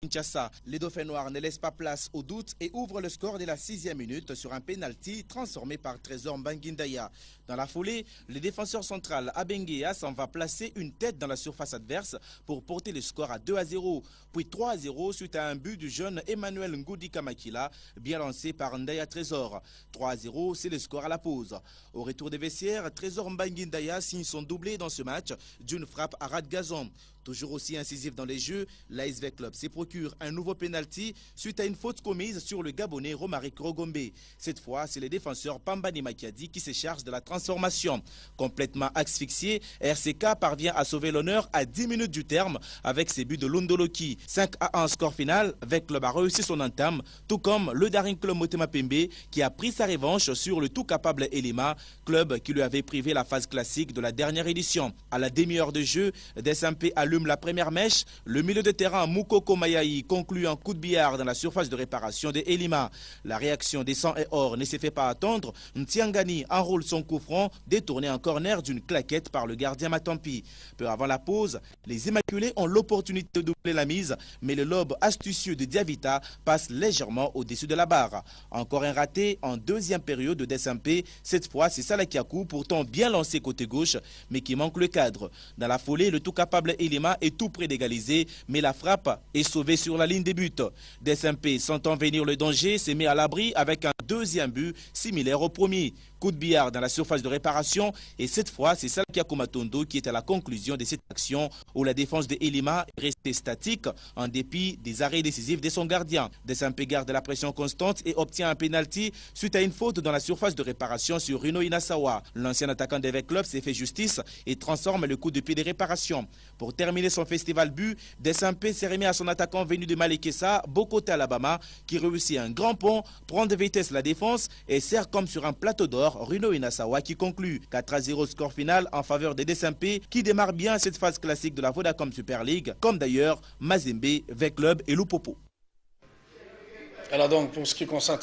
Kinshasa. Les Dauphins noirs ne laissent pas place au doute et ouvrent le score dès la 6e minute sur un penalty transformé par Trésor Mbangindaya. Dans la foulée, le défenseur central Abenguea s'en va placer une tête dans la surface adverse pour porter le score à 2-0, puis 3-0 suite à un but du jeune Emmanuel Ngoudi Kamakila, bien lancé par Ndaya Trésor. 3-0, c'est le score à la pause. Au retour des vestiaires, Trésor Mbangindaya signe son doublé dans ce match d'une frappe à ras de gazon. Toujours aussi incisif dans les jeux, l'ASV Club se procure un nouveau pénalty suite à une faute commise sur le Gabonais Romaric Rogombe. Cette fois, c'est le défenseur Pambani Makiadi qui se charge de la transformation. Complètement asphyxié, RCK parvient à sauver l'honneur à 10 minutes du terme avec ses buts de Lundoloki. 5-1 score final, VEC Club a réussi son entame, tout comme le Daring Club Motema Pembe qui a pris sa revanche sur le tout capable Elima, club qui lui avait privé la phase classique de la dernière édition. À la demi-heure de jeu, DSMP allume la première mèche, le milieu de terrain Moukoko Mayaï conclut un coup de billard dans la surface de réparation de Elima. La réaction des 100 et or ne s'est fait pas attendre. Ntiangani enroule son coup franc, détourné en corner d'une claquette par le gardien Matampi. Peu avant la pause, les Immaculés ont l'opportunité de doubler la mise, mais le lobe astucieux de Diavita passe légèrement au-dessus de la barre. Encore un raté en deuxième période de DSMP. Cette fois, c'est Salakiakou, pourtant bien lancé côté gauche, mais qui manque le cadre. Dans la foulée, le tout capable Elima est tout près d'égaliser, mais la frappe est sauvée sur la ligne des buts. DSMP, sentant venir le danger, s'est mis à l'abri avec un deuxième but similaire au premier. Coup de billard dans la surface de réparation et cette fois, c'est Salakiakou Matondo qui est à la conclusion de cette action où la défense de Elima est restée statique en dépit des arrêts décisifs de son gardien. DSMP garde la pression constante et obtient un pénalty suite à une faute dans la surface de réparation sur Rino Inasawa. L'ancien attaquant d'Evec Club s'est fait justice et transforme le coup de pied de réparation. Pour terminer son festival but, DSMP s'est remis à son attaquant venu de Malekesa, Bokote Alabama, qui réussit un grand pont, prend de vitesse la défense et sert comme sur un plateau d'or Rino Inasawa qui conclut. 4-0 score final en faveur des DSMP qui démarre bien cette phase classique de la Vodacom Super League, comme d'ailleurs Mazembe, VEC Club et Lupopo. Alors donc, pour ce qui concerne